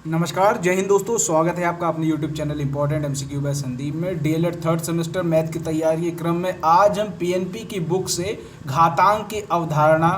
नमस्कार, जय हिंद दोस्तों। स्वागत है आपका अपने YouTube channel important MCQ by Sandeep में। डीएलएड थर्ड सेमेस्टर मैथ की तैयारी के क्रम में आज हम पीएनपी की बुक से घातांक की अवधारणा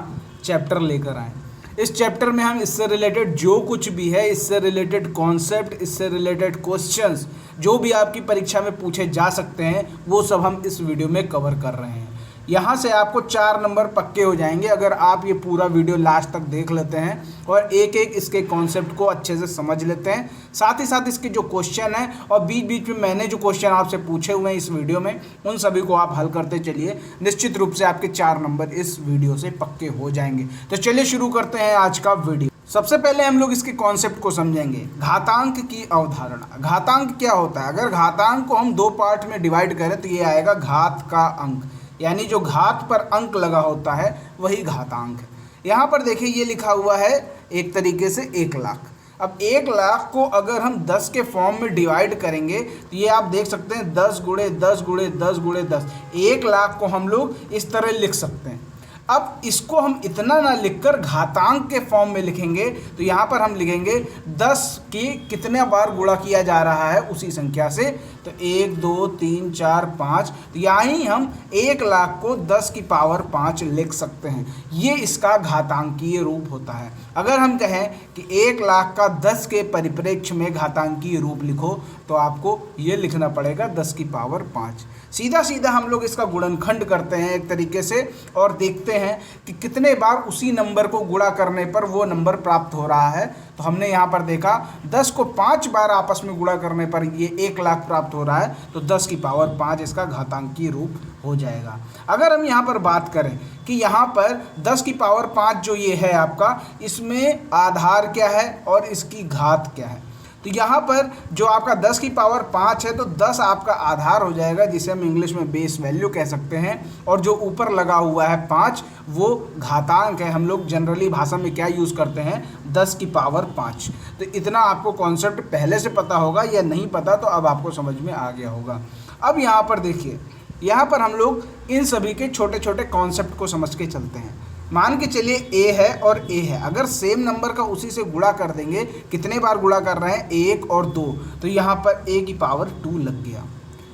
चैप्टर लेकर आए। इस चैप्टर में हम इससे रिलेटेड जो कुछ भी है, इससे रिलेटेड कॉन्सेप्ट, इससे रिलेटेड क्वेश्चंस जो भी आपकी परीक्षा में पूछे जा सकते हैं वो सब हम इस वीडियो में कवर कर रहे हैं। यहाँ से आपको 4 नंबर पक्के हो जाएंगे अगर आप ये पूरा वीडियो लास्ट तक देख लेते हैं और एक एक इसके कॉन्सेप्ट को अच्छे से समझ लेते हैं। साथ ही साथ इसके जो क्वेश्चन हैं और बीच बीच में मैंने जो क्वेश्चन आपसे पूछे हुए हैं इस वीडियो में, उन सभी को आप हल करते चलिए। निश्चित रूप से आपके 4 नंबर इस वीडियो से पक्के हो जाएंगे। तो चलिए शुरू करते हैं आज का वीडियो। सबसे पहले हम लोग इसके कॉन्सेप्ट को समझेंगे। घातांक की अवधारणा। घातांक क्या होता है? अगर घातांक को हम 2 पार्ट में डिवाइड करें तो ये आएगा घात का अंक, यानी जो घात पर अंक लगा होता है वही घातांक है। यहाँ पर देखिए ये लिखा हुआ है एक तरीके से 1 लाख। अब 1 लाख को अगर हम 10 के फॉर्म में डिवाइड करेंगे तो ये आप देख सकते हैं 10 गुणे 10 गुणे 10 गुणे 10। 1 लाख को हम लोग इस तरह लिख सकते हैं। अब इसको हम इतना ना लिखकर घातांक के फॉर्म में लिखेंगे तो यहाँ पर हम लिखेंगे 10 की कितने बार गुणा किया जा रहा है उसी संख्या से। तो 1 2 3 4 5, तो यहाँ ही हम 1 लाख को 10 की पावर 5 लिख सकते हैं। ये इसका घातांकीय रूप होता है। अगर हम कहें कि 1 लाख का 10 के परिप्रेक्ष्य में घातांकीय रूप लिखो तो आपको ये लिखना पड़ेगा 10 की पावर 5। सीधा सीधा हम लोग इसका गुणनखंड करते हैं एक तरीके से और देखते हैं कि कितने बार उसी नंबर को गुणा करने पर वो नंबर प्राप्त हो रहा है। तो हमने यहाँ पर देखा 10 को 5 बार आपस में गुणा करने पर ये 1 लाख प्राप्त हो रहा है, तो 10 की पावर 5 इसका घातांकीय रूप हो जाएगा। अगर हम यहाँ पर बात करें कि यहाँ पर 10 की पावर 5 जो ये है आपका, इसमें आधार क्या है और इसकी घात क्या है, तो यहाँ पर जो आपका 10 की पावर 5 है तो 10 आपका आधार हो जाएगा, जिसे हम इंग्लिश में बेस वैल्यू कह सकते हैं, और जो ऊपर लगा हुआ है 5 वो घातांक है। हम लोग जनरली भाषा में क्या यूज़ करते हैं? 10 की पावर 5। तो इतना आपको कॉन्सेप्ट पहले से पता होगा या नहीं पता तो अब आपको समझ में आ गया होगा। अब यहाँ पर देखिए, यहाँ पर हम लोग इन सभी के छोटे छोटे कॉन्सेप्ट को समझ के चलते हैं। मान के चलिए a है और a है, अगर सेम नंबर का उसी से गुणा कर देंगे, कितने बार गुणा कर रहे हैं? 1 और 2, तो यहाँ पर a की पावर 2 लग गया।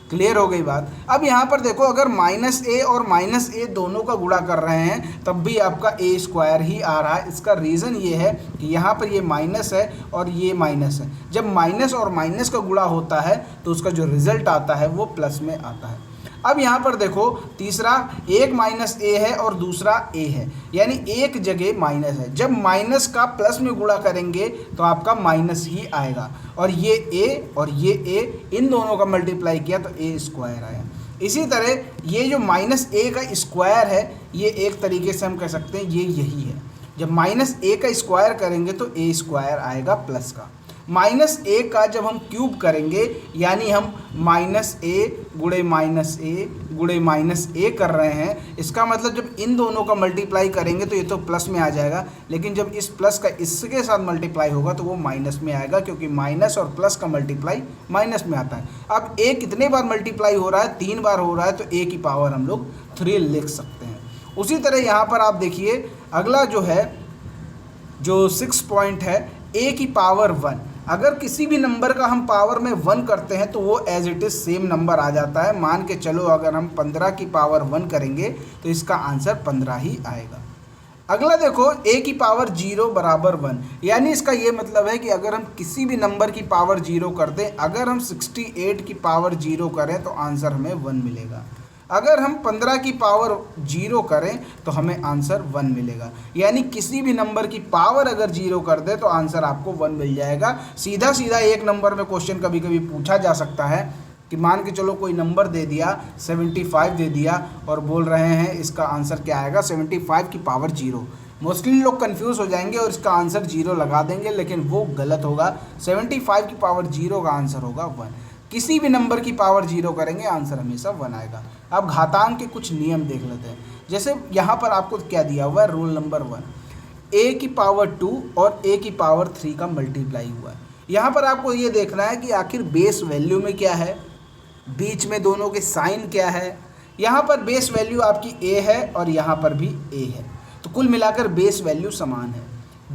क्लियर हो गई बात। अब यहाँ पर देखो, अगर -a और -a दोनों का गुणा कर रहे हैं तब भी आपका a स्क्वायर ही आ रहा है। इसका रीज़न ये है कि यहाँ पर ये माइनस है और ये माइनस है। जब माइनस और माइनस का गुणा होता है तो उसका जो रिजल्ट आता है वो प्लस में आता है। अब यहाँ पर देखो, तीसरा एक -a है और दूसरा a है, यानी एक जगह माइनस है। जब माइनस का प्लस में गुणा करेंगे तो आपका माइनस ही आएगा, और ये a और ये a, इन दोनों का मल्टीप्लाई किया तो a स्क्वायर आया। इसी तरह ये जो -a का स्क्वायर है, ये एक तरीके से हम कह सकते हैं ये यही है। जब -a का स्क्वायर करेंगे तो a स्क्वायर आएगा प्लस का। -a का जब हम क्यूब करेंगे, यानी हम -a गुणे -a गुणे -a कर रहे हैं, इसका मतलब जब इन दोनों का मल्टीप्लाई करेंगे तो ये तो प्लस में आ जाएगा, लेकिन जब इस प्लस का इसके साथ मल्टीप्लाई होगा तो वो माइनस में आएगा, क्योंकि माइनस और प्लस का मल्टीप्लाई माइनस में आता है। अब a कितने बार मल्टीप्लाई हो रहा है? 3 बार हो रहा है, तो a की पावर हम लोग 3 लिख सकते हैं। उसी तरह यहाँ पर आप देखिए, अगला जो है, जो 6 पॉइंट है, a की पावर 1। अगर किसी भी नंबर का हम पावर में 1 करते हैं तो वो as it is same number आ जाता है। मान के चलो, अगर हम 15 की पावर 1 करेंगे तो इसका आंसर 15 ही आएगा। अगला देखो, a की पावर 0 बराबर 1, यानी इसका ये मतलब है कि अगर हम किसी भी नंबर की पावर 0 कर दें, अगर हम 68 की पावर 0 करें तो आंसर हमें 1 मिलेगा। अगर हम 15 की पावर 0 करें तो हमें आंसर 1 मिलेगा। यानी किसी भी नंबर की पावर अगर 0 कर दे तो आंसर आपको 1 मिल जाएगा। सीधा सीधा एक नंबर में क्वेश्चन कभी कभी पूछा जा सकता है कि मान के चलो कोई नंबर दे दिया, 75 दे दिया, और बोल रहे हैं इसका आंसर क्या आएगा? 75 की पावर 0। मोस्टली लोग कंफ्यूज हो जाएंगे और इसका आंसर 0 लगा देंगे, लेकिन वो गलत होगा। 75 की पावर 0 का आंसर होगा 1। किसी भी नंबर की पावर 0 करेंगे, आंसर हमेशा 1 आएगा। अब घातांक के कुछ नियम देख लेते हैं। जैसे यहाँ पर आपको क्या दिया हुआ है? रूल नंबर 1, a की पावर 2 और a की पावर 3 का मल्टीप्लाई हुआ है। यहाँ पर आपको ये देखना है कि आखिर बेस वैल्यू में क्या है, बीच में दोनों के साइन क्या है। यहाँ पर बेस वैल्यू आपकी a है और यहाँ पर भी a है, तो कुल मिलाकर बेस वैल्यू समान है।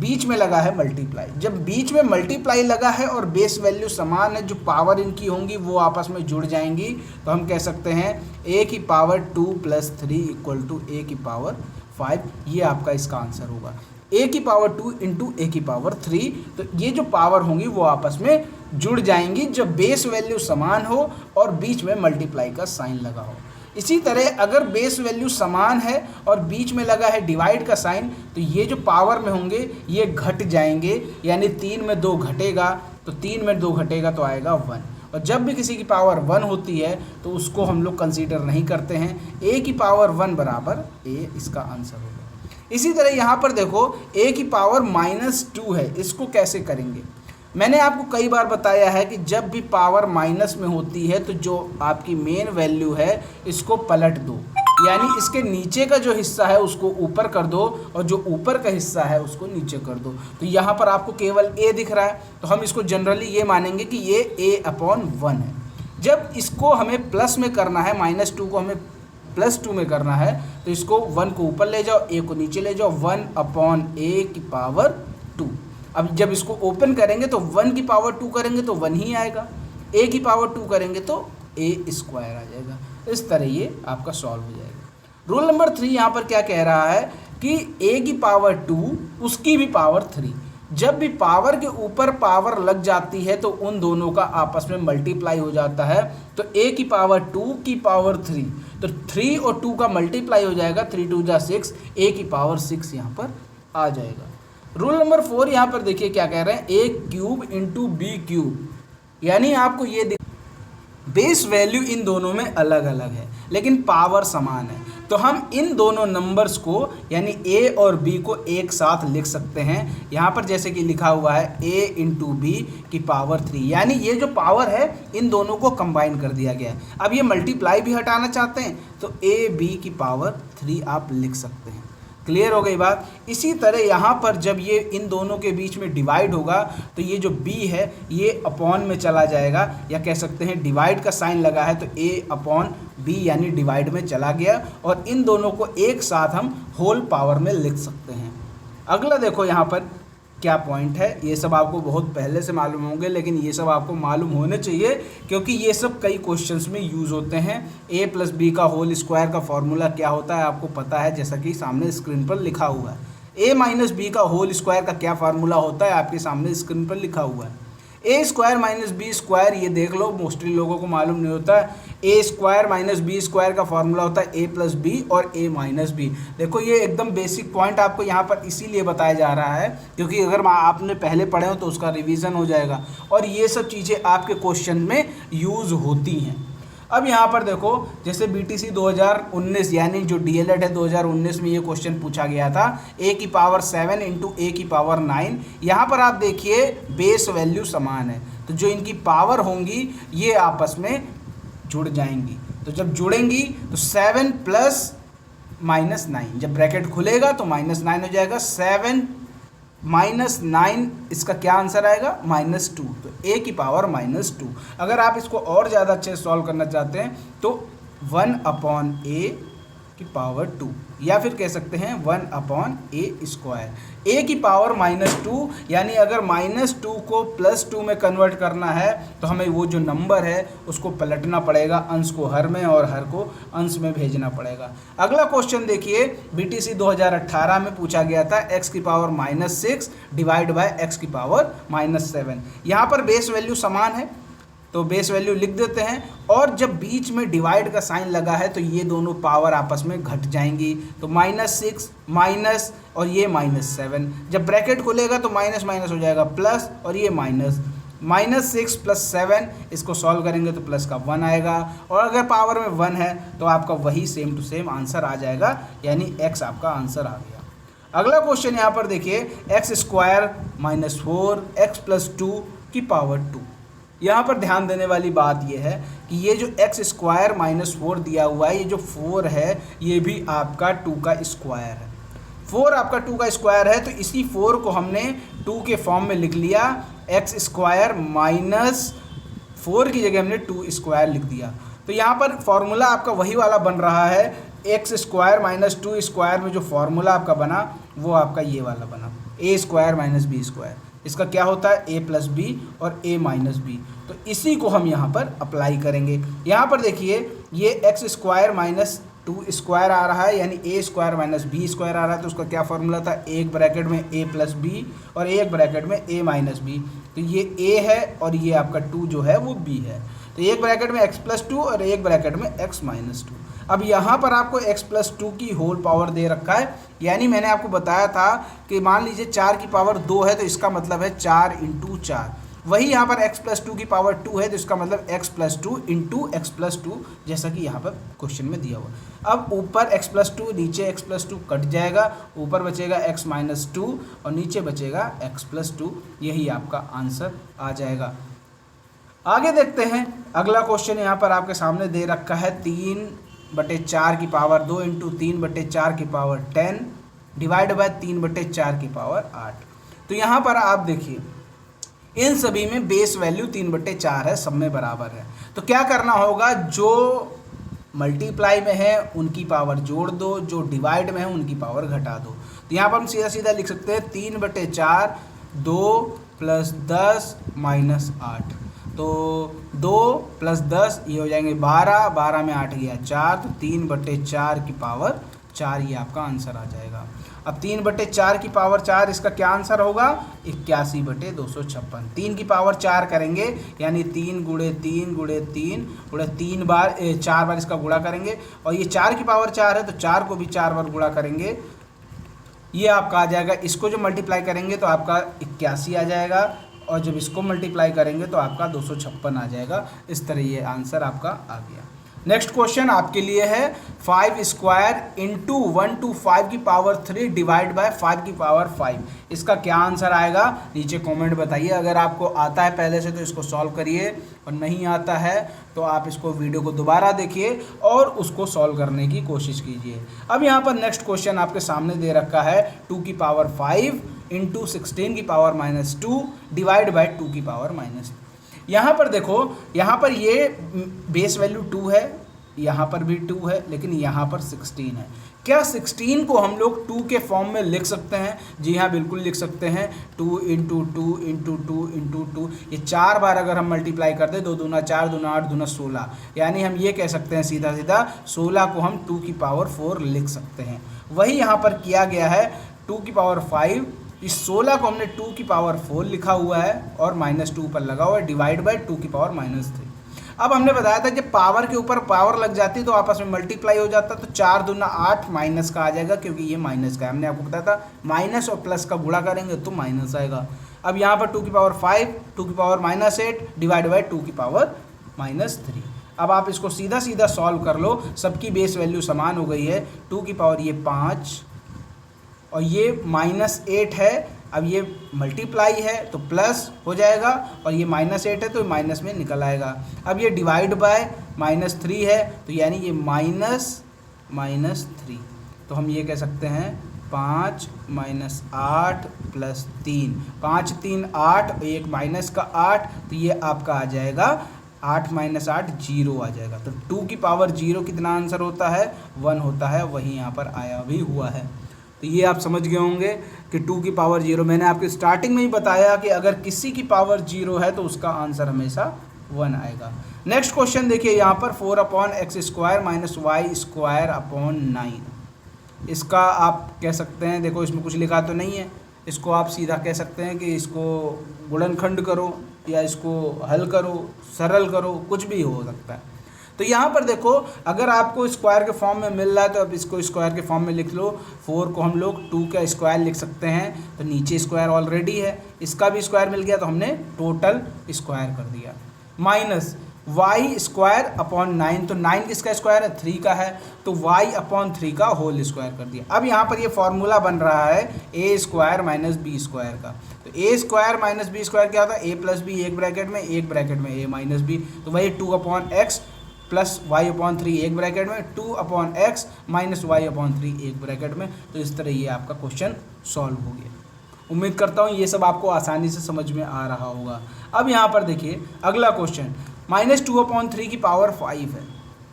बीच में लगा है मल्टीप्लाई। जब बीच में मल्टीप्लाई लगा है और बेस वैल्यू समान है, जो पावर इनकी होंगी वो आपस में जुड़ जाएंगी, तो हम कह सकते हैं a की पावर 2 + 3 = a की पावर 5। ये आपका इसका आंसर होगा, a की पावर 2 × a की पावर 3। तो ये जो पावर होंगी वो आपस में जुड़ जाएंगी जब बेस वैल्यू समान हो और बीच में मल्टीप्लाई का साइन लगा हो। इसी तरह अगर बेस वैल्यू समान है और बीच में लगा है डिवाइड का साइन, तो ये जो पावर में होंगे ये घट जाएंगे, यानी 3 में 2 घटेगा, तो 3 में 2 घटेगा तो आएगा 1। और जब भी किसी की पावर 1 होती है तो उसको हम लोग कंसीडर नहीं करते हैं। a की पावर 1 बराबर a इसका आंसर होगा। इसी तरह यहाँ पर देखो a की पावर -2 है, इसको कैसे करेंगे? मैंने आपको कई बार बताया है कि जब भी पावर माइनस में होती है तो जो आपकी मेन वैल्यू है इसको पलट दो, यानी इसके नीचे का जो हिस्सा है उसको ऊपर कर दो और जो ऊपर का हिस्सा है उसको नीचे कर दो। तो यहाँ पर आपको केवल a दिख रहा है, तो हम इसको जनरली ये मानेंगे कि ये a/1 है। जब इसको हमें प्लस में करना है, -2 को हमें +2 में करना है, तो इसको 1 को ऊपर ले जाओ, a को नीचे ले जाओ, 1/a की पावर 2। अब जब इसको ओपन करेंगे तो 1 की पावर 2 करेंगे तो 1 ही आएगा, a की पावर 2 करेंगे तो a² आ जाएगा। इस तरह ये आपका सॉल्व हो जाएगा। रूल नंबर 3 यहाँ पर क्या कह रहा है कि a की पावर 2 उसकी भी पावर 3। जब भी पावर के ऊपर पावर लग जाती है तो उन दोनों का आपस में मल्टीप्लाई हो जाता है। तो a की पावर 2 की पावर 3, तो 3 और 2 का मल्टीप्लाई हो जाएगा, 3 × 2 = 6, a की पावर 6 यहाँ पर आ जाएगा। रूल नंबर 4 यहाँ पर देखिए क्या कह रहे हैं, a³ × b³, यानी आपको ये बेस वैल्यू इन दोनों में अलग अलग है लेकिन पावर समान है। तो हम इन दोनों नंबर्स को यानी a और b को एक साथ लिख सकते हैं। यहाँ पर जैसे कि लिखा हुआ है a × b की पावर 3, यानी ये जो पावर है इन दोनों को कंबाइन कर दिया गया है। अब ये मल्टीप्लाई भी हटाना चाहते हैं तो ab की पावर 3 आप लिख सकते हैं। क्लियर हो गई बात। इसी तरह यहाँ पर जब ये इन दोनों के बीच में डिवाइड होगा तो ये जो b है ये अपॉन में चला जाएगा, या कह सकते हैं डिवाइड का साइन लगा है तो a/b यानी डिवाइड में चला गया, और इन दोनों को एक साथ हम होल पावर में लिख सकते हैं। अगला देखो यहाँ पर क्या पॉइंट है, ये सब आपको बहुत पहले से मालूम होंगे लेकिन ये सब आपको मालूम होने चाहिए क्योंकि ये सब कई क्वेश्चंस में यूज़ होते हैं। a + b का होल स्क्वायर का फॉर्मूला क्या होता है आपको पता है, जैसा कि सामने स्क्रीन पर लिखा हुआ है। a - b का होल स्क्वायर का क्या फार्मूला होता है आपके सामने स्क्रीन पर लिखा हुआ है। a² - b², ये देख लो, मोस्टली लोगों को मालूम नहीं होता है। a² - b² का फॉर्मूला होता है a + b और a - b। देखो ये एकदम बेसिक पॉइंट आपको यहाँ पर इसीलिए बताया जा रहा है क्योंकि अगर आपने पहले पढ़े हो तो उसका रिवीजन हो जाएगा और ये सब चीज़ें आपके क्वेश्चन में यूज़ होती हैं। अब यहाँ पर देखो जैसे BTC 2019 यानी जो DLED है 2019 में ये क्वेश्चन पूछा गया था, a की पावर 7 × a की पावर 9। यहाँ पर आप देखिए बेस वैल्यू समान है तो जो इनकी पावर होंगी ये आपस में जुड़ जाएंगी। तो जब जुड़ेंगी तो 7 + -9, जब ब्रैकेट खुलेगा तो -9 हो जाएगा। 7 - 9 इसका क्या आंसर आएगा, -2। तो a की पावर -2। अगर आप इसको और ज़्यादा अच्छे से सॉल्व करना चाहते हैं तो 1/a की पावर 2, या फिर कह सकते हैं 1/a²। a की पावर -2 यानी अगर -2 को +2 में कन्वर्ट करना है तो हमें वो जो नंबर है उसको पलटना पड़ेगा, अंश को हर में और हर को अंश में भेजना पड़ेगा। अगला क्वेश्चन देखिए BTC 2018 में पूछा गया था, x की पावर -6 / x की पावर -7। यहाँ पर बेस वैल्यू समान है तो बेस वैल्यू लिख देते हैं, और जब बीच में डिवाइड का साइन लगा है तो ये दोनों पावर आपस में घट जाएंगी। तो -6 माइनस और ये -7, जब ब्रैकेट खुलेगा तो माइनस माइनस हो जाएगा प्लस और ये माइनस। -6 + 7 इसको सॉल्व करेंगे तो प्लस का 1 आएगा, और अगर पावर में 1 है तो आपका वही सेम टू सेम आंसर आ जाएगा, यानी x आपका आंसर आ गया। अगला क्वेश्चन यहाँ पर देखिए, x² - 4 x + 2 की पावर 2। यहाँ पर ध्यान देने वाली बात यह है कि ये जो x² - 4 दिया हुआ है, ये जो 4 है ये भी आपका 2 का स्क्वायर है। 4 आपका 2 का स्क्वायर है तो इसी 4 को हमने 2 के फॉर्म में लिख लिया, x² - 4 की जगह हमने 2² लिख दिया। तो यहाँ पर फॉर्मूला आपका वही वाला बन रहा है, x² - 2² में जो फॉर्मूला आपका बना वो आपका ये वाला बना। ए स्क्वायर माइनस बी स्क्वायर, इसका क्या होता है ए प्लस बी और ए माइनस बी। तो इसी को हम यहाँ पर अप्लाई करेंगे। यहाँ पर देखिए ये एक्स स्क्वायर माइनस 2 स्क्वायर आ रहा है, यानी ए स्क्वायर माइनस बी स्क्वायर आ रहा है। तो उसका क्या फॉर्मूला था, एक ब्रैकेट में ए प्लस बी और एक ब्रैकेट में ए माइनस बी। तो ये ए है और ये आपका 2 जो है वो बी है। तो एक ब्रैकेट में एक्स प्लस 2 और एक ब्रैकेट में एक्स माइनस 2। अब यहाँ पर आपको एक्स प्लस 2 की होल पावर दे रखा है, यानी मैंने आपको बताया था कि मान लीजिए 4 की पावर 2 है तो इसका मतलब है 4 इंटू 4। वही यहाँ पर x प्लस 2 की पावर 2 है तो इसका मतलब x plus 2 into x plus 2, जैसा कि यहाँ पर क्वेश्चन में दिया हुआ। अब ऊपर x प्लस 2 नीचे x प्लस 2 कट जाएगा, ऊपर बचेगा x माइनस 2 और नीचे बचेगा x प्लस 2। यही आपका आंसर आ जाएगा। आगे देखते हैं अगला क्वेश्चन। यहाँ पर आपके सामने दे रखा है 3/4 की पावर 2 इंटू 3/4 की पावर 10 डिवाइड बाय 3/4 की पावर 8। तो यहाँ पर आप देखिए इन सभी में बेस वैल्यू 3/4 है, सब में बराबर है। तो क्या करना होगा, जो मल्टीप्लाई में है उनकी पावर जोड़ दो, जो डिवाइड में है उनकी पावर घटा दो। तो यहाँ पर हम सीधा सीधा लिख सकते हैं 3/4 2 + 10 - 8। तो 2 + 10 ये हो जाएंगे 12, 12 में 8 गया 4, तो 3/4 की पावर 4 ये आपका आंसर आ जाएगा। अब 3/4 की पावर 4 इसका क्या आंसर होगा, 81/256। 3 की पावर 4 करेंगे यानी 3 × 3 × 3 × 3 बार 4 बार इसका गुणा करेंगे, और ये 4 की पावर 4 है तो 4 को भी 4 बार गुणा करेंगे, ये आपका आ जाएगा। इसको जो मल्टीप्लाई करेंगे तो आपका 81 आ जाएगा, और जब इसको मल्टीप्लाई करेंगे तो आपका 256 आ जाएगा। इस तरह ये आंसर आपका आ गया। नेक्स्ट क्वेश्चन आपके लिए है 5 स्क्वायर इंटू 1 to 5 की पावर 3 डिवाइड बाय 5 की पावर 5। इसका क्या आंसर आएगा, नीचे कमेंट बताइए। अगर आपको आता है पहले से तो इसको सॉल्व करिए, और नहीं आता है तो आप इसको वीडियो को दोबारा देखिए और उसको सॉल्व करने की कोशिश कीजिए। अब यहाँ पर नेक्स्ट क्वेश्चन आपके सामने दे रखा है 2 की पावर 5 इंटू 16 की पावर -2 डिवाइड बाय 2 की पावर -3। यहाँ पर देखो, यहाँ पर ये बेस वैल्यू 2 है, यहाँ पर भी 2 है, लेकिन यहाँ पर 16 है। क्या 16 को हम लोग 2 के फॉर्म में लिख सकते हैं? जी हाँ, बिल्कुल लिख सकते हैं। 2 × 2 × 2 × 2, ये 4 बार अगर हम मल्टीप्लाई कर दें, 2 दूना 4, दूना 8, दूना 16, यानी हम ये कह सकते हैं सीधा सीधा 16 को हम 2 की पावर 4 लिख सकते हैं। वही यहाँ पर किया गया है 2 की पावर 5, इस 16 को हमने 2 की पावर 4 लिखा हुआ है और -2 पर लगा हुआ है, डिवाइड बाय 2 की पावर -3। अब हमने बताया था जब पावर के ऊपर पावर लग जाती है तो आपस में मल्टीप्लाई हो जाता है, तो 4 दूना 8 माइनस का आ जाएगा, क्योंकि ये माइनस का है। हमने आपको बताया था माइनस और प्लस का गुणा करेंगे तो माइनस आएगा। अब यहाँ पर 2 की पावर 5, 2 की पावर -8 डिवाइड बाय 2 की पावर -3। अब आप इसको सीधा सीधा सॉल्व कर लो, सबकी बेस वैल्यू समान हो गई है। 2 की पावर ये 5 और ये -8 है। अब ये मल्टीप्लाई है तो प्लस हो जाएगा, और ये -8 है तो माइनस में निकल आएगा। अब ये डिवाइड बाय -3 है, तो यानी ये -3। तो हम ये कह सकते हैं 5 - 8 + 3, 5 3 8, एक माइनस का 8, तो ये आपका आ जाएगा 8 - 8 0 आ जाएगा। तो 2 की पावर 0 कितना आंसर होता है, 1 होता है, वही यहाँ पर आया भी हुआ है। तो ये आप समझ गए होंगे कि 2 की पावर 0, मैंने आपको स्टार्टिंग में ही बताया कि अगर किसी की पावर 0 है तो उसका आंसर हमेशा 1 आएगा। नेक्स्ट क्वेश्चन देखिए यहाँ पर 4/x² - y² 9। इसका आप कह सकते हैं, देखो इसमें कुछ लिखा तो नहीं है, इसको आप सीधा कह सकते हैं कि इसको गुणनखंड करो या इसको हल करो, सरल करो, कुछ भी हो सकता है। तो यहाँ पर देखो, अगर आपको स्क्वायर के फॉर्म में मिल रहा है तो अब इसको स्क्वायर के फॉर्म में लिख लो। 4 को हम लोग 2 का स्क्वायर लिख सकते हैं, तो नीचे स्क्वायर ऑलरेडी है, इसका भी स्क्वायर मिल गया तो हमने टोटल स्क्वायर कर दिया। -y² 9, तो 9 किसका स्क्वायर है, 3 का है, तो y/3 का होल स्क्वायर कर दिया। अब यहाँ पर ये फॉर्मूला बन रहा है a² - b² का। तो a² - b² क्या होता है, a + b एक ब्रैकेट में a - b, तो वही 2/x + y/3 एक ब्रैकेट में, 2/x - y/3 एक ब्रैकेट में। तो इस तरह ये आपका क्वेश्चन सॉल्व हो गया। उम्मीद करता हूँ ये सब आपको आसानी से समझ में आ रहा होगा। अब यहाँ पर देखिए अगला क्वेश्चन, -2/3 की पावर 5 है।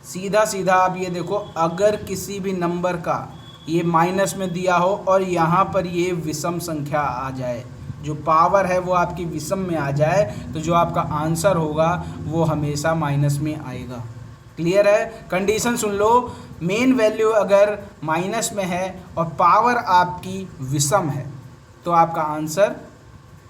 सीधा सीधा आप ये देखो, अगर किसी भी नंबर का ये माइनस में दिया हो और यहाँ पर ये विषम संख्या आ जाए, जो पावर है वो आपकी विषम में आ जाए, तो जो आपका आंसर होगा वो हमेशा माइनस में आएगा। क्लियर है? कंडीशन सुन लो, मेन वैल्यू अगर माइनस में है और पावर आपकी विषम है तो आपका आंसर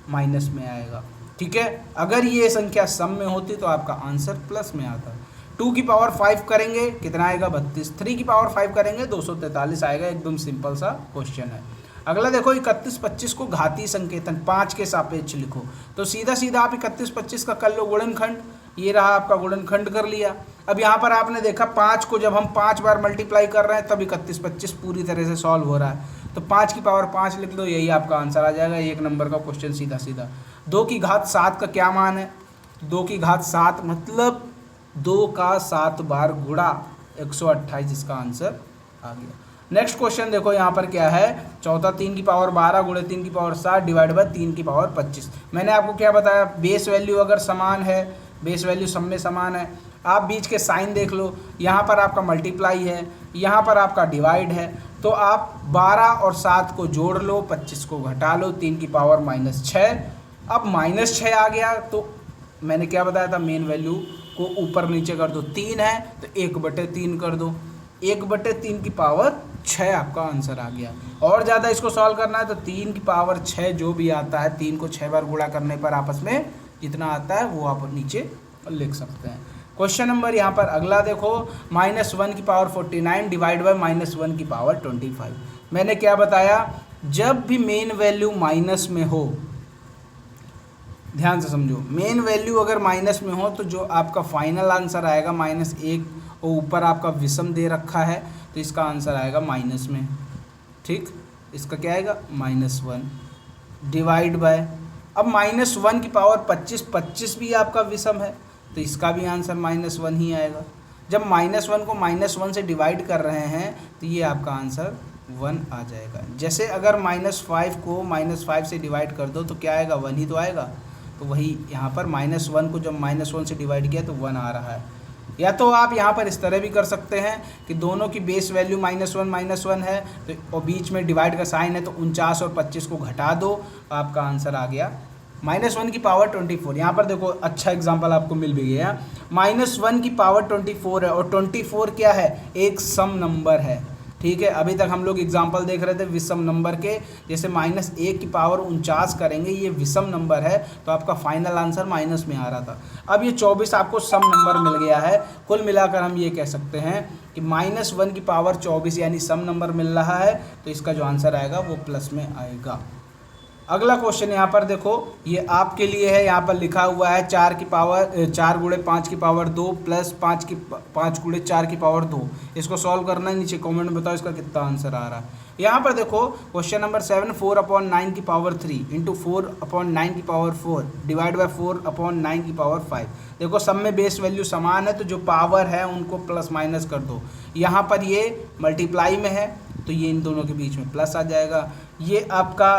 माइनस में आएगा। ठीक है, अगर ये संख्या सम में होती तो आपका आंसर प्लस में आता। 2 की पावर 5 करेंगे कितना आएगा? 32। 3 की पावर 5 करेंगे 243 आएगा। एकदम सिंपल सा क्वेश्चन है। अगला देखो, 31 25 को घातीय संकेतन 5 के सापेक्ष लिखो। तो सीधा सीधा आप 31 25 का कर लो गुणनखंड। ये रहा आपका गुणनखंड कर लिया। अब यहाँ पर आपने देखा 5 को जब हम 5 बार मल्टीप्लाई कर रहे हैं तब 31 25 पूरी तरह से सॉल्व हो रहा है। तो 5 की पावर 5 लिख दो, यही आपका आंसर आ जाएगा। 1 नंबर का क्वेश्चन सीधा सीधा। 2 की घात 7 का क्या मान है? 2 की घात 7 मतलब 2 का 7 बार गुणा 128, इसका आंसर आ गया। नेक्स्ट क्वेश्चन देखो यहाँ पर क्या है? चौथा 3 की पावर 12 गुणे 3 की पावर 7 डिवाइड बाय 3 की पावर 25। मैंने आपको क्या बताया? बेस वैल्यू अगर समान है, बेस वैल्यू सब में समान है, आप बीच के साइन देख लो। यहाँ पर आपका मल्टीप्लाई है, यहाँ पर आपका डिवाइड है, तो आप 12 और 7 को जोड़ लो, 25 को घटा लो, 3 की पावर -6। अब -6 आ गया तो मैंने क्या बताया था? मेन वैल्यू को ऊपर नीचे कर दो। 3 है तो 1/3 कर दो, 1/3 की पावर 6 आपका आंसर आ गया। और ज़्यादा इसको सॉल्व करना है तो 3 की पावर 6 जो भी आता है, 3 को 6 बार गुणा करने पर आपस में जितना आता है वो आप नीचे लिख सकते हैं। क्वेश्चन नंबर यहाँ पर अगला देखो, -1 की पावर 49 डिवाइड बाय -1 की पावर 25। मैंने क्या बताया? जब भी मेन वैल्यू माइनस में हो, ध्यान से समझो, मेन वैल्यू अगर माइनस में हो तो जो आपका फाइनल आंसर आएगा -1, और ऊपर आपका विषम दे रखा है तो इसका आंसर आएगा माइनस में। ठीक, इसका क्या आएगा? -1 डिवाइड बाय, अब -1 की पावर 25, 25 भी आपका विषम है तो इसका भी आंसर -1 ही आएगा। जब -1 को -1 से डिवाइड कर रहे हैं तो ये आपका आंसर 1 आ जाएगा। जैसे अगर -5 को -5 से डिवाइड कर दो तो क्या आएगा? 1 ही तो आएगा। तो वही यहाँ पर -1 को जब -1 से डिवाइड किया तो 1 आ रहा है। या तो आप यहाँ पर इस तरह भी कर सकते हैं कि दोनों की बेस वैल्यू -1 है तो और बीच में डिवाइड का साइन है तो 49 और 25 को घटा दो, आपका आंसर आ गया -1 की पावर 24। यहाँ पर देखो अच्छा एग्जाम्पल आपको मिल भी गया। -1 की पावर 24 है और 24 क्या है? एक सम नंबर है। ठीक है, अभी तक हम लोग एग्जाम्पल देख रहे थे विषम नंबर के, जैसे -1 की पावर 49 करेंगे, ये विषम नंबर है तो आपका फाइनल आंसर माइनस में आ रहा था। अब ये 24 आपको सम नंबर मिल गया है। कुल मिलाकर हम ये कह सकते हैं कि -1 की पावर 24 यानी सम नंबर मिल रहा है, तो इसका जो आंसर आएगा वो प्लस में आएगा। अगला क्वेश्चन यहाँ पर देखो, ये आपके लिए है। यहाँ पर लिखा हुआ है 4 गुणे 5 की पावर 2 प्लस 5 गुणे 4 की पावर 2। इसको सॉल्व करना है, नीचे कमेंट में बताओ इसका कितना आंसर आ रहा है। यहाँ पर देखो क्वेश्चन नंबर 7, 4/9 की पावर 3 इंटू 4/9 की पावर 4 डिवाइड बाय 4/9 की पावर 5। देखो सब में बेस वैल्यू समान है तो जो पावर है उनको प्लस माइनस कर दो। यहाँ पर ये मल्टीप्लाई में है तो ये इन दोनों के बीच में प्लस आ जाएगा। ये आपका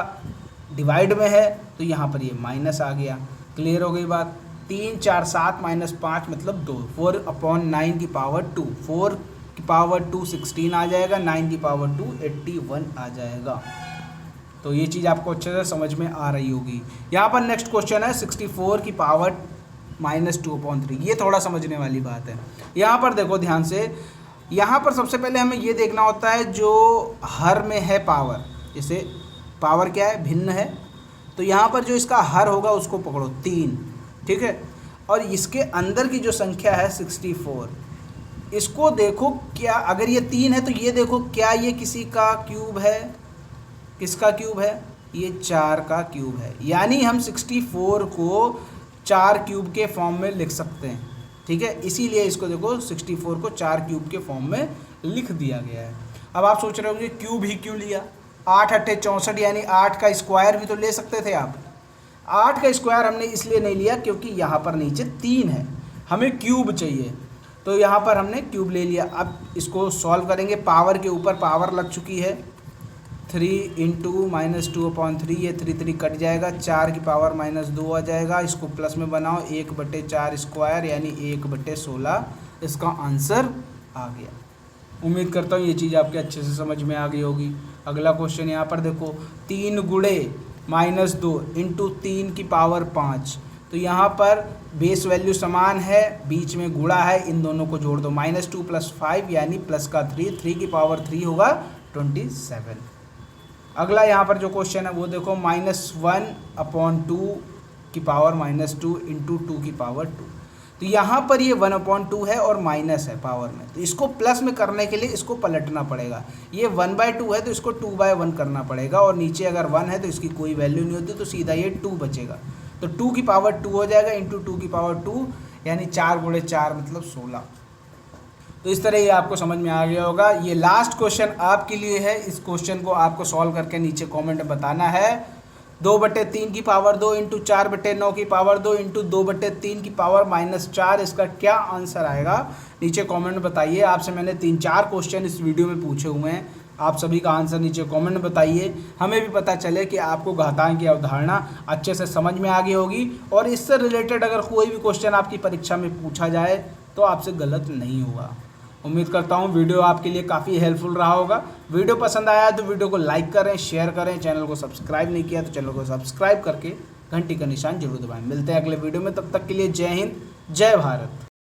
डिवाइड में है तो यहाँ पर ये माइनस आ गया। क्लियर हो गई बात? 3 4 7 -5 मतलब 2। 4/9 की पावर 2, 4 की पावर 2 16 आ जाएगा, 9 की पावर 2 81 आ जाएगा। तो ये चीज़ आपको अच्छे से समझ में आ रही होगी। यहाँ पर नेक्स्ट क्वेश्चन है 64 की पावर -2/3। ये थोड़ा समझने वाली बात है। यहाँ पर देखो ध्यान से, यहाँ पर सबसे पहले हमें ये देखना होता है जो हर में है पावर, जैसे पावर क्या है? भिन्न है, तो यहाँ पर जो इसका हर होगा उसको पकड़ो 3। ठीक है, और इसके अंदर की जो संख्या है 64, इसको देखो क्या, अगर ये 3 है तो ये देखो क्या ये किसी का क्यूब है? किसका क्यूब है? ये 4 का क्यूब है। यानी हम 64 को 4 क्यूब के फॉर्म में लिख सकते हैं। ठीक है, इसीलिए इसको देखो 64 को 4 क्यूब के फॉर्म में लिख दिया गया है। अब आप सोच रहे होंगे क्यूब ही क्यों लिया? 8 8 64 यानी 8 का स्क्वायर भी तो ले सकते थे आप। 8 का स्क्वायर हमने इसलिए नहीं लिया क्योंकि यहाँ पर नीचे 3 है, हमें क्यूब चाहिए तो यहाँ पर हमने क्यूब ले लिया। अब इसको सॉल्व करेंगे, पावर के ऊपर पावर लग चुकी है। 3 इंटू -2/3, ये 3 कट जाएगा, 4 की पावर -2 आ जाएगा। इसको प्लस में बनाओ, 1/4 स्क्वायर यानी 1/16, इसका आंसर आ गया। उम्मीद करता हूँ ये चीज़ आपके अच्छे से समझ में आ गई होगी। अगला क्वेश्चन यहाँ पर देखो, 3 गुणे -2 इंटू 3 की पावर 5। तो यहाँ पर बेस वैल्यू समान है, बीच में गुणा है, इन दोनों को जोड़ दो, -2 + 5 यानी प्लस का 3 की पावर 3 होगा 27। अगला यहाँ पर जो क्वेश्चन है वो देखो, -1/2 की पावर -2 इंटू 2 की पावर 2। तो यहाँ पर ये 1/2 है और माइनस है पावर में, तो इसको प्लस में करने के लिए इसको पलटना पड़ेगा। ये 1/2 है तो इसको 2/1 करना पड़ेगा, और नीचे अगर 1 है तो इसकी कोई वैल्यू नहीं होती, तो सीधा ये 2 बचेगा। तो 2 की पावर 2 हो जाएगा इंटू 2 की पावर 2, यानी 4 × 4 मतलब 16। तो इस तरह ये आपको समझ में आ गया होगा। ये लास्ट क्वेश्चन आपके लिए है, इस क्वेश्चन को आपको सॉल्व करके नीचे कमेंट में बताना है। 2/3 की पावर 2 इंटू 4/9 की पावर 2 इंटू 2/3 की पावर -4, इसका क्या आंसर आएगा नीचे कमेंट में बताइए। आपसे मैंने 3-4 क्वेश्चन इस वीडियो में पूछे हुए हैं, आप सभी का आंसर नीचे कमेंट में बताइए, हमें भी पता चले कि आपको घातांक की अवधारणा अच्छे से समझ में आ गई होगी, और इससे रिलेटेड अगर कोई भी क्वेश्चन आपकी परीक्षा में पूछा जाए तो आपसे गलत नहीं होगा। उम्मीद करता हूँ वीडियो आपके लिए काफ़ी हेल्पफुल रहा होगा। वीडियो पसंद आया तो वीडियो को लाइक करें, शेयर करें, चैनल को सब्सक्राइब नहीं किया तो चैनल को सब्सक्राइब करके घंटी का निशान जरूर दबाएं। मिलते हैं अगले वीडियो में, तब तक के लिए जय हिंद, जय भारत।